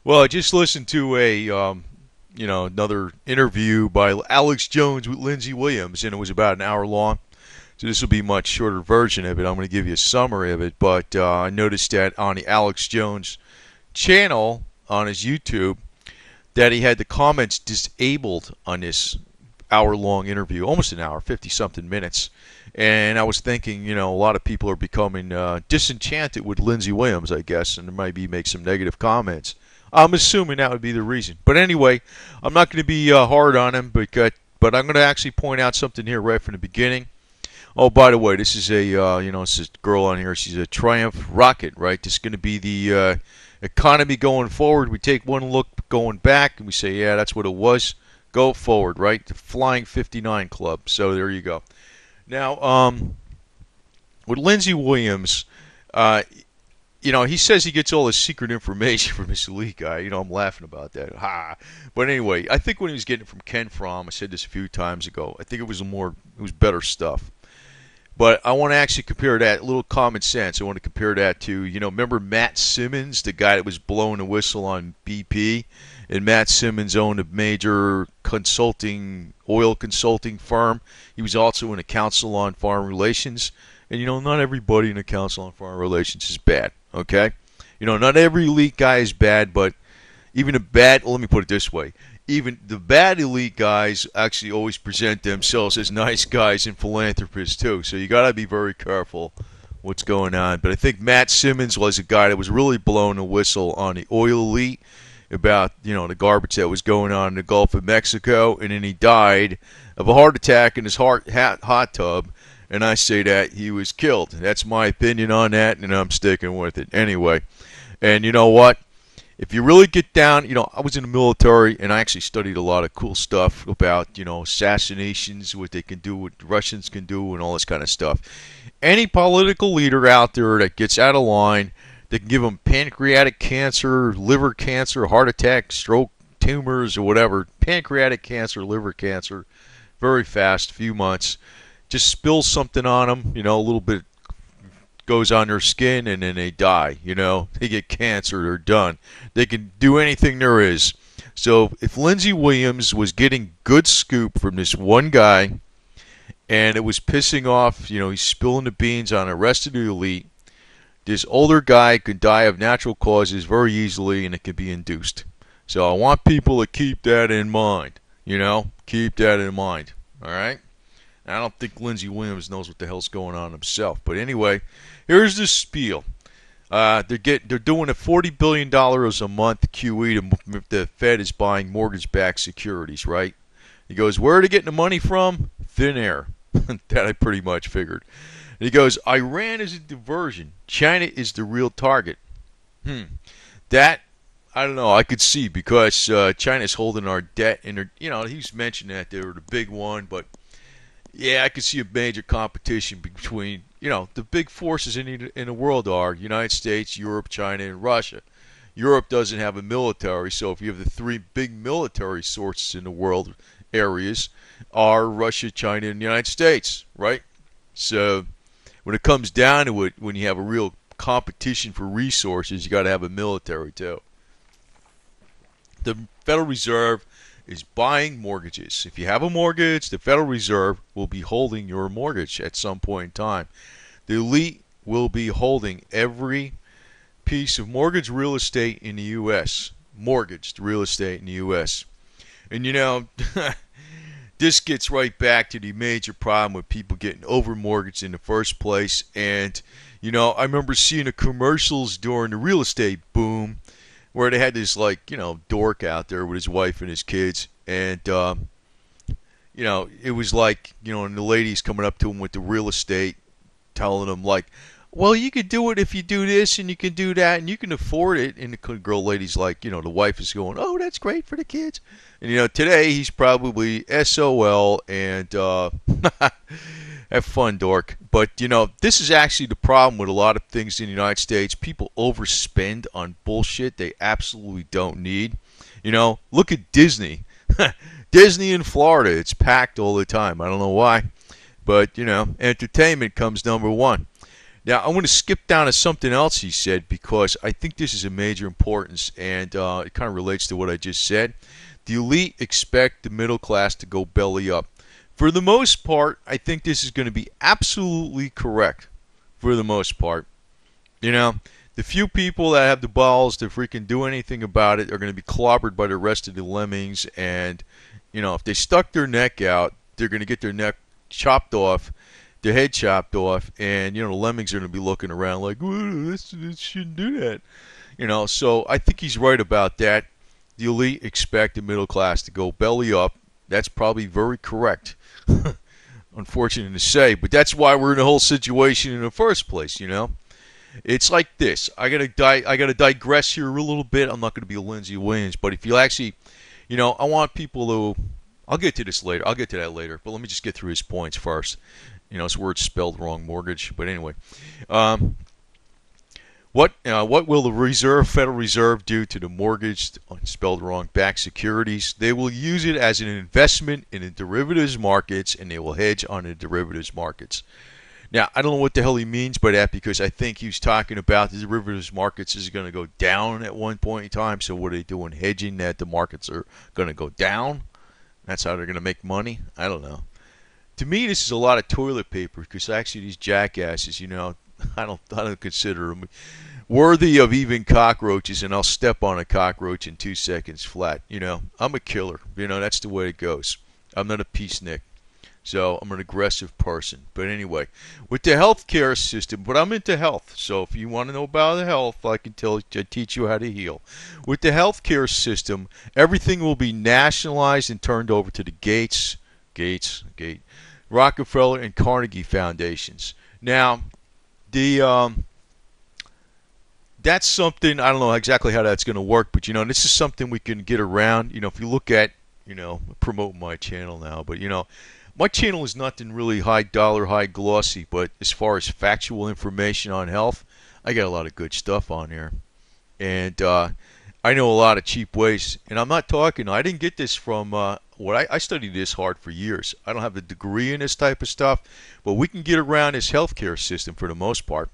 Well, I just listened to another interview by Alex Jones with Lindsey Williams, and it was about an hour long. So this will be a much shorter version of it. I'm going to give you a summary of it, but I noticed that on the Alex Jones channel on his YouTube that he had the comments disabled on this hour-long interview, almost an hour, 50-something minutes. And I was thinking, a lot of people are becoming disenchanted with Lindsey Williams, I guess, and maybe make some negative comments. I'm assuming that would be the reason. But anyway, I'm not going to be hard on him, but I'm going to actually point out something here right from the beginning. Oh, by the way, this is it's this girl on here. She's a Triumph rocket, right? This is going to be the economy going forward. We take one look going back, and we say, yeah, that's what it was. Go forward, right? The Flying 59 Club. So there you go. Now, with Lindsey Williams, he says he gets all his secret information from this elite guy. I'm laughing about that. Ha! But anyway, I think when he was getting it from Ken Fromm, I said this a few times ago, I think it was better stuff. But I want to actually compare that, a little common sense. I want to compare that to, remember Matt Simmons, the guy that was blowing the whistle on BP? And Matt Simmons owned a major oil consulting firm. He was also in a council on foreign relations. And, not everybody in the council on foreign relations is bad, okay? Not every elite guy is bad, but even let me put it this way. Even the bad elite guys actually always present themselves as nice guys and philanthropists, too. So you got to be very careful what's going on. But I think Matt Simmons was a guy that was really blowing the whistle on the oil elite about, the garbage that was going on in the Gulf of Mexico, and then he died of a heart attack in his hot tub, and I say that he was killed. That's my opinion on that, and I'm sticking with it. Anyway, and you know what? If you really get down, I was in the military, and I actually studied a lot of cool stuff about, assassinations, what they can do, what the Russians can do, and all this kind of stuff. Any political leader out there that gets out of line, they can give them pancreatic cancer, liver cancer, heart attack, stroke, tumors, or whatever. Pancreatic cancer, liver cancer, very fast, few months. Just spill something on them, a little bit goes on their skin, and then they die. They get cancer, they're done. They can do anything there is. So if Lindsey Williams was getting good scoop from this one guy, and it was pissing off, he's spilling the beans on the rest of the elite, this older guy could die of natural causes very easily, and it could be induced. So I want people to keep that in mind. Keep that in mind. All right? I don't think Lindsey Williams knows what the hell's going on himself. But anyway, here's the spiel. They're doing a $40 billion a month QE. The Fed is buying mortgage-backed securities, right? He goes, where are they getting the money from? Thin air. That I pretty much figured. And he goes, Iran is a diversion. China is the real target. That, I don't know, I could see because China's holding our debt. And, he's mentioned that they were the big one. But, yeah, I could see a major competition between, the big forces in the world are United States, Europe, China, and Russia. Europe doesn't have a military, so if you have the three big military sources in the world areas are Russia, China, and the United States, right? So when it comes down to it, when you have a real competition for resources, you got to have a military too. The Federal Reserve is buying mortgages. If you have a mortgage, the Federal Reserve will be holding your mortgage at some point in time. The elite will be holding every piece of mortgage real estate in the U.S. Mortgaged real estate in the U.S. And this gets right back to the major problem with people getting over-mortgaged in the first place. And, I remember seeing the commercials during the real estate boom where they had this, dork out there with his wife and his kids. And, it was like, and the ladies coming up to him with the real estate, telling him, well, you could do it if you do this and you can do that and you can afford it. And the girl lady's like, the wife is going, oh, that's great for the kids. And, today he's probably SOL and have fun, dork. But, this is actually the problem with a lot of things in the United States. People overspend on bullshit they absolutely don't need. Look at Disney. Disney in Florida, it's packed all the time. I don't know why. But, entertainment comes number one. Now, I want to skip down to something else he said because I think this is a major importance, and it kind of relates to what I just said. The elite expect the middle class to go belly up. For the most part, I think this is going to be absolutely correct. For the most part, you know, the few people that have the balls to freaking do anything about it are going to be clobbered by the rest of the lemmings, and if they stuck their neck out, they're going to get their neck chopped off, their head chopped off, and the lemmings are going to be looking around like, this shouldn't do that. So I think he's right about that. The elite expect the middle class to go belly up. That's probably very correct. Unfortunate to say, but that's why we're in the whole situation in the first place. It's like this. I gotta digress here a little bit. I'm not gonna be a Lindsey Williams, but if you actually, I want people to. I'll get to this later. I'll get to that later. But let me just get through his points first. His word's spelled wrong, mortgage. But anyway, what will the Federal Reserve do to the mortgaged, spelled wrong, backed securities? They will use it as an investment in the derivatives markets, and they will hedge on the derivatives markets. Now, I don't know what the hell he means by that, because I think he was talking about the derivatives markets is going to go down at one point in time. So what are they doing? Hedging that the markets are going to go down? That's how they're going to make money? I don't know. To me, this is a lot of toilet paper, because actually these jackasses, I don't consider them worthy of even cockroaches, and I'll step on a cockroach in 2 seconds flat. I'm a killer. That's the way it goes. I'm not a peacenik. So I'm an aggressive person. But anyway, with the healthcare system, but I'm into health. So if you want to know about the health, I can teach you how to heal. With the healthcare system, everything will be nationalized and turned over to the Gates, Rockefeller, and Carnegie foundations. Now, that's something, I don't know exactly how that's going to work, but this is something we can get around. If you look at, promote my channel now, but my channel is nothing really high dollar, high glossy, but as far as factual information on health, I got a lot of good stuff on here. And I know a lot of cheap ways. And I'm not talking, I didn't get this from, I studied this hard for years. I don't have a degree in this type of stuff, but we can get around this healthcare system for the most part.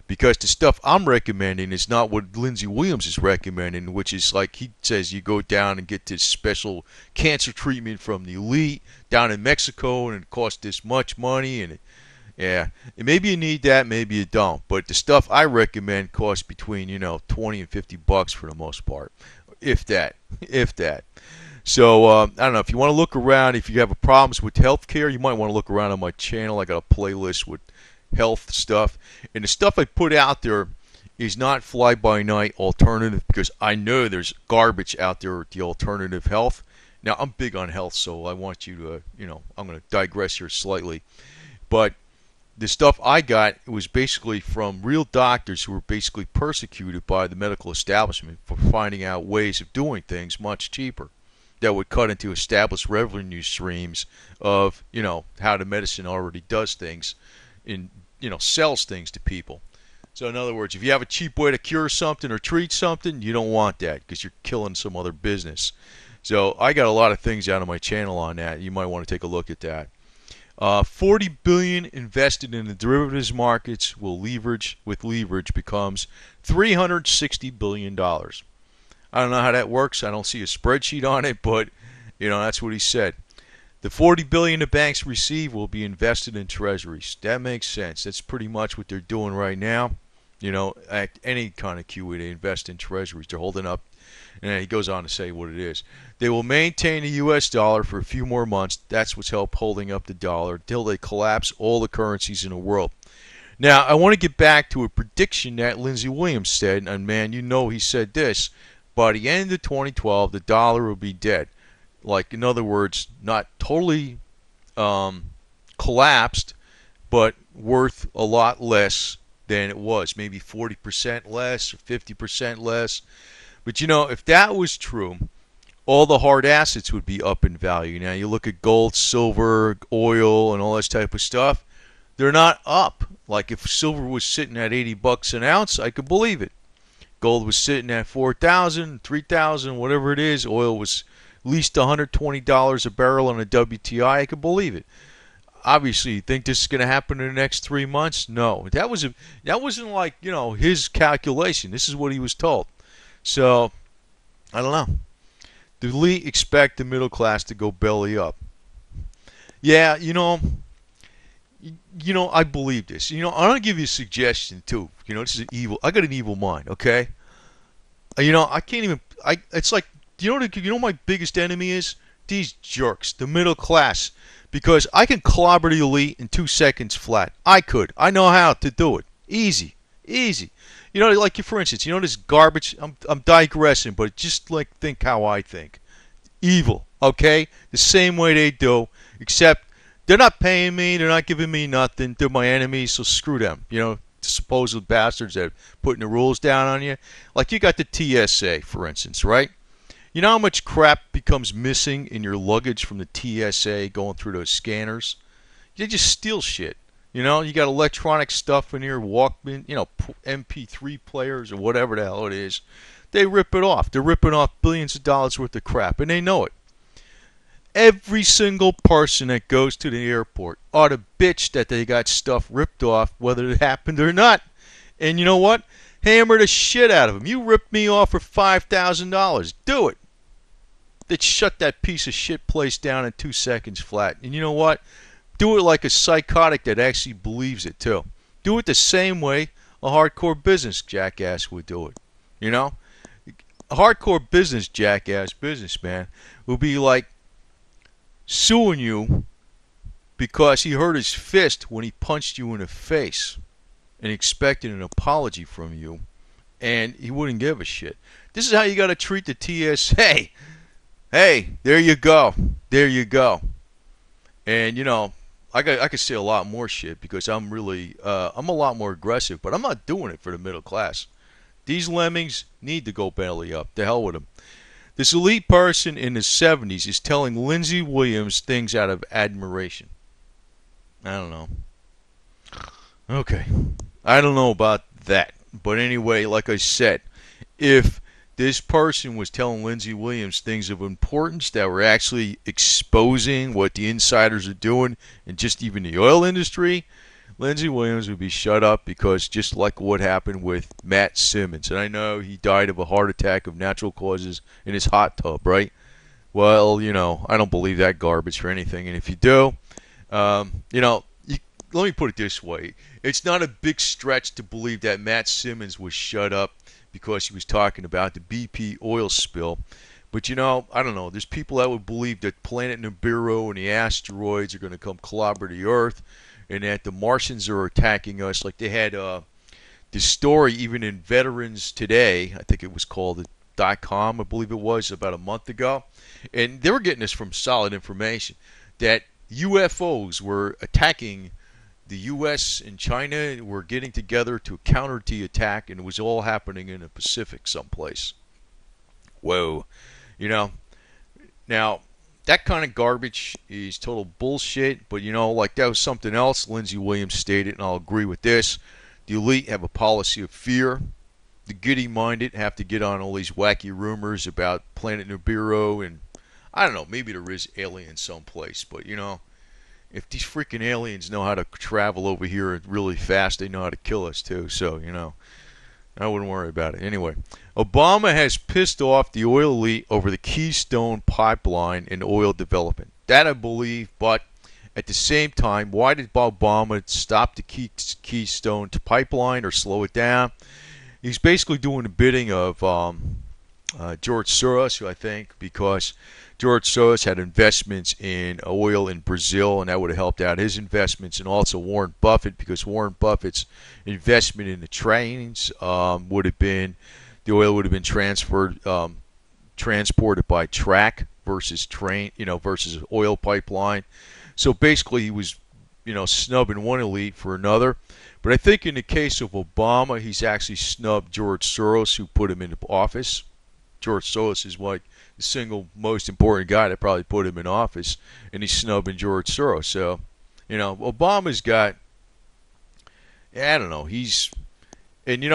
Because the stuff I'm recommending is not what Lindsey Williams is recommending, which is like he says you go down and get this special cancer treatment from the elite down in Mexico, and it costs this much money. And and maybe you need that, maybe you don't. But the stuff I recommend costs between $20 and $50 for the most part, if that. So I don't know, if you want to look around, if you have problems with healthcare, you might want to look around on my channel. I got a playlist with health stuff, and the stuff I put out there is not fly-by-night alternative, because I know there's garbage out there with the alternative health. Now, I'm big on health, so I want you to, I'm going to digress here slightly, but the stuff I got, it was basically from real doctors who were basically persecuted by the medical establishment for finding out ways of doing things much cheaper that would cut into established revenue streams of, how the medicine already does things, in sells things to people. So in other words, if you have a cheap way to cure something or treat something, you don't want that, because you're killing some other business. So I got a lot of things out of my channel on that. You might want to take a look at that. $40 billion invested in the derivatives markets will leverage becomes $360 billion. I don't know how that works. I don't see a spreadsheet on it, but that's what he said. The $40 billion the banks receive will be invested in treasuries. That makes sense. That's pretty much what they're doing right now. At any kind of QE, they invest in treasuries. They're holding up. And then he goes on to say what it is. They will maintain the U.S. dollar for a few more months. That's what's helped holding up the dollar until they collapse all the currencies in the world. Now, I want to get back to a prediction that Lindsey Williams said. And, man, he said this. By the end of 2012, the dollar will be dead. Like, in other words, not totally collapsed, but worth a lot less than it was. Maybe 40% less or 50% less. But, if that was true, all the hard assets would be up in value. Now, you look at gold, silver, oil, and all this type of stuff. They're not up. Like, if silver was sitting at $80 an ounce, I could believe it. Gold was sitting at $4,000, $3,000, whatever it is. Oil was at least $120 a barrel on a WTI. I could believe it. obviously, you think this is going to happen in the next 3 months? No, that wasn't like his calculation. This is what he was told. So I don't know. The elite expect the middle class to go belly up. Yeah, I believe this. I'm gonna give you a suggestion too. This is an evil. I got an evil mind. Okay. I can't even. It's like my biggest enemy is these jerks, the middle class, because I can clobber the elite in 2 seconds flat. I could. I know how to do it. Easy, easy. Like for instance, this garbage. I'm digressing, but just like think how I think. Evil. Okay, the same way they do, except they're not paying me. They're not giving me nothing. They're my enemies, so screw them. Supposed bastards that are putting the rules down on you. Like you got the TSA, for instance, right? You know how much crap becomes missing in your luggage from the TSA going through those scanners? They just steal shit. You got electronic stuff in here, Walkman, MP3 players or whatever the hell it is. They rip it off. They're ripping off billions of dollars worth of crap, and they know it. Every single person that goes to the airport ought to bitch that they got stuff ripped off, whether it happened or not. And you know what? Hammer the shit out of them. You ripped me off for $5,000. Do it. They shut that piece of shit place down in 2 seconds flat. And you know what? Do it like a psychotic that actually believes it too. Do it the same way a hardcore business jackass would do it. A hardcore business jackass businessman would be like suing you because he hurt his fist when he punched you in the face and expected an apology from you, and he wouldn't give a shit. This is how you got to treat the TSA. Hey, there you go. There you go. And I could say a lot more shit because I'm a lot more aggressive, but I'm not doing it for the middle class. These lemmings need to go belly up. The hell with them. This elite person in his 70s is telling Lindsey Williams things out of admiration. I don't know. Okay. I don't know about that. But anyway, like I said, if this person was telling Lindsey Williams things of importance that were actually exposing what the insiders are doing and just even the oil industry, Lindsey Williams would be shut up because just like what happened with Matt Simmons. And I know he died of a heart attack of natural causes in his hot tub, right? Well, I don't believe that garbage for anything. And if you do, let me put it this way. It's not a big stretch to believe that Matt Simmons was shut up because he was talking about the BP oil spill. But, I don't know. There's people that would believe that Planet Nibiru and the asteroids are going to come clobber the Earth, and that the Martians are attacking us. Like they had this story even in Veterans Today, I think it was called .com, I believe it was, about a month ago. And they were getting this from solid information, that UFOs were attacking the U.S. and China, were getting together to counter the attack, and it was all happening in the Pacific someplace. Whoa. Now, that kind of garbage is total bullshit, but like that was something else Lindsey Williams stated, and I'll agree with this. The elite have a policy of fear. The giddy-minded have to get on all these wacky rumors about Planet Nibiru, and I don't know, maybe there is aliens someplace, but if these freaking aliens know how to travel over here really fast, they know how to kill us too, so I wouldn't worry about it. Anyway, Obama has pissed off the oil elite over the Keystone pipeline and oil development. That I believe, but at the same time, why did Obama stop the Keystone pipeline or slow it down? He's basically doing the bidding of George Soros, who I think, because George Soros had investments in oil in Brazil, and that would have helped out his investments, and also Warren Buffett, because Warren Buffett's investment in the trains would have been, the oil would have been transported by track versus train, versus oil pipeline. So basically, he was, snubbing one elite for another. But I think in the case of Obama, he's actually snubbed George Soros, who put him into office. George Soros is like the single most important guy that probably put him in office, and he's snubbing George Soros. So, Obama's got, I don't know,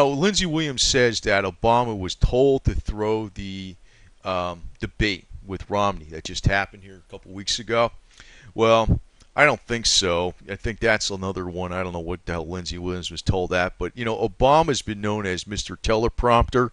Lindsey Williams says that Obama was told to throw the debate with Romney that just happened here a couple weeks ago. Well, I don't think so. I think that's another one. I don't know what the hell Lindsey Williams was told that, but Obama's been known as Mr. Teleprompter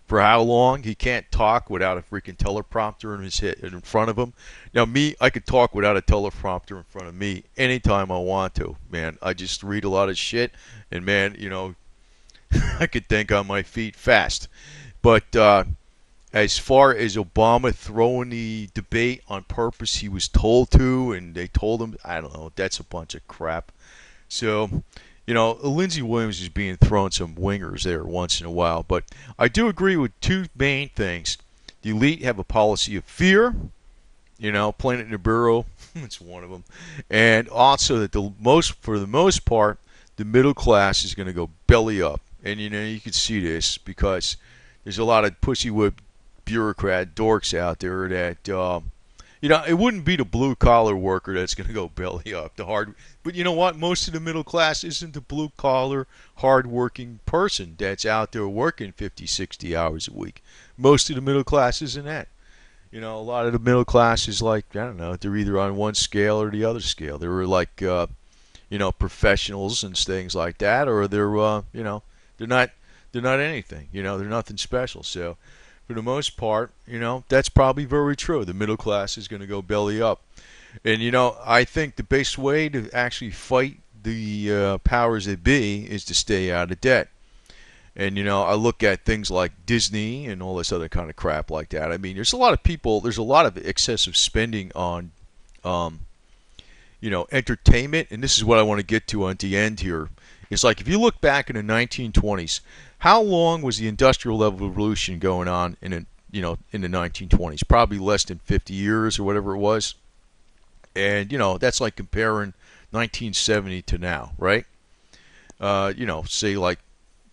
for how long? He can't talk without a freaking teleprompter in his head in front of him. Now me, I could talk without a teleprompter in front of me anytime I want to. Man, I just read a lot of shit, and man, I could think on my feet fast. But as far as Obama throwing the debate on purpose, he was told to, and they told him, I don't know, that's a bunch of crap. So, Lindsey Williams is being thrown some wingers there once in a while. But I do agree with two main things. The elite have a policy of fear, Planet Nibiru, it's one of them. And also that for the most part, the middle class is going to go belly up. And, you can see this because there's a lot of pussy whip bureaucrat dorks out there that it wouldn't be the blue collar worker that's going to go belly up. But you know what? Most of the middle class isn't the blue collar, hard working person that's out there working 50, 60 hours a week. Most of the middle class isn't that. A lot of the middle class is like, I don't know, they're either on one scale or the other scale. They're like professionals and things like that, or they're they're not anything. They're nothing special. So for the most part, that's probably very true. The middle class is going to go belly up. And, I think the best way to actually fight the powers that be is to stay out of debt. And, I look at things like Disney and all this other kind of crap like that. I mean, there's a lot of excessive spending on, entertainment. And this is what I want to get to on the end here. It's like if you look back in the 1920s, how long was the Industrial Revolution going on in the 1920s? Probably less than 50 years or whatever it was. And, that's like comparing 1970 to now, right? Say like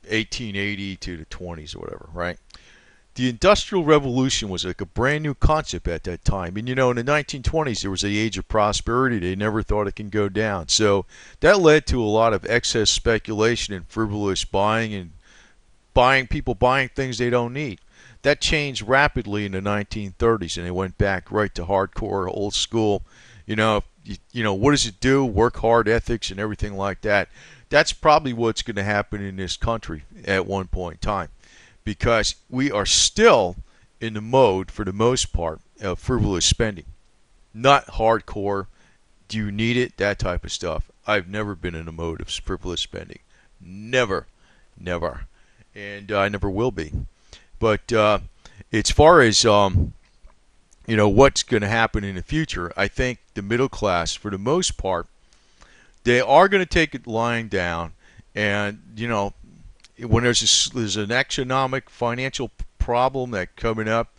1880 to the 20s or whatever, right? The Industrial Revolution was like a brand new concept at that time. And, in the 1920s, there was the age of prosperity. They never thought it can go down. So that led to a lot of excess speculation and frivolous buying and people buying things they don't need. That changed rapidly in the 1930s, and they went back right to hardcore, old school. What does it do? Work hard ethics and everything like that. That's probably what's going to happen in this country at one point in time, because we are still in the mode, for the most part, of frivolous spending. Not hardcore, do you need it? That type of stuff. I've never been in a mode of frivolous spending. Never. Never. And I never will be. But as far as what's going to happen in the future, I think the middle class, for the most part, they are going to take it lying down. And when there's an economic financial problem that's coming up,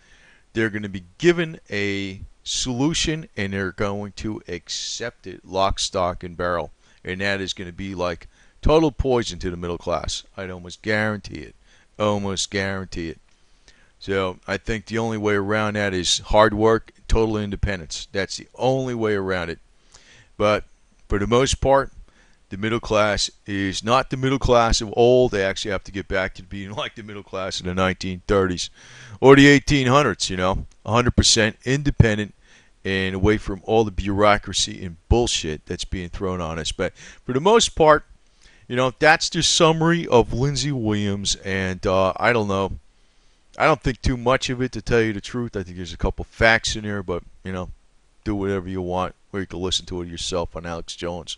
they're going to be given a solution, and they're going to accept it lock, stock, and barrel. And that is going to be like total poison to the middle class. I'd almost guarantee it. Almost guarantee it. So I think the only way around that is hard work, total independence. That's the only way around it. But for the most part, the middle class is not the middle class of old. They actually have to get back to being like the middle class in the 1930s or the 1800s, 100% independent and away from all the bureaucracy and bullshit that's being thrown on us. But for the most part, that's the summary of Lindsey Williams, and I don't know. I don't think too much of it, to tell you the truth. I think there's a couple facts in there, but, do whatever you want, or you can listen to it yourself on Alex Jones.